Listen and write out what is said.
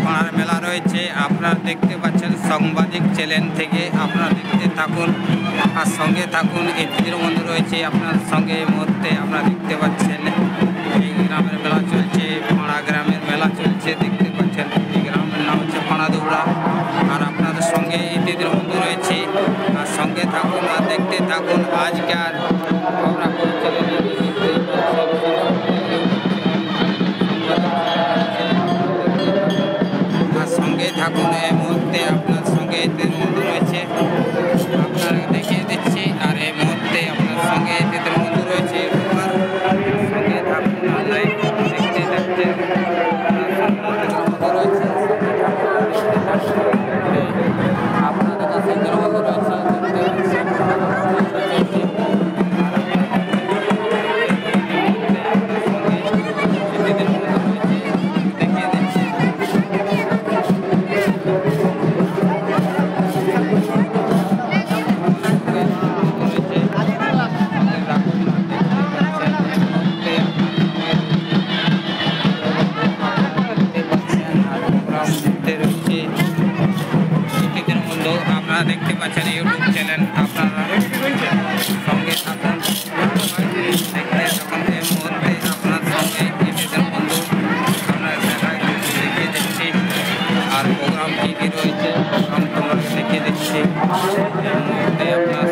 পাড়ার মেলা রয়েছে, আপনারা দেখতে পাচ্ছেন। সাংবাদিক চ্যানেল থেকে আপনারা দেখতে থাকুন আর সঙ্গে থাকুন। এটির মধ্যে রয়েছে আপনার সঙ্গে এই মুহূর্তে আপনারা দেখতে পাচ্ছেন এই গ্রামের মেলা চলছে, পাড়া গ্রামের মেলা চলছে দেখতে পাচ্ছেন। এই গ্রামের নাম হচ্ছে পাড়াদৌড়া আর আপনাদের সঙ্গে এটির মধ্যে রয়েছে আর সঙ্গে থাকুন আর দেখতে থাকুন। আজকাল আমরা সঙ্গে থাকুন। এই মুহূর্তে আপনার সঙ্গে এদের মধ্যে রয়েছে, আপনারা দেখিয়ে দিচ্ছি। আর এই মুহূর্তে আপনার সঙ্গে এদের মধ্যে রয়েছে, সঙ্গে থাকুন আর দেখতে দেখতে রয়েছে আপনাদের কাছে এদের মধ্যে রয়েছে আপনারা দেখতে পাচ্ছেন ইউটিউব চ্যানেল। আপনারা সঙ্গে থাকুন দেখতে থাকুন। এই মুহূর্তে আপনার সঙ্গে এদের বন্ধু আপনারা দেখিয়ে দিচ্ছি আর প্রোগ্রাম কী কী রয়েছে প্রোগ্রাম তোমাকে দেখিয়ে দিচ্ছি। এই মুহূর্তে আপনার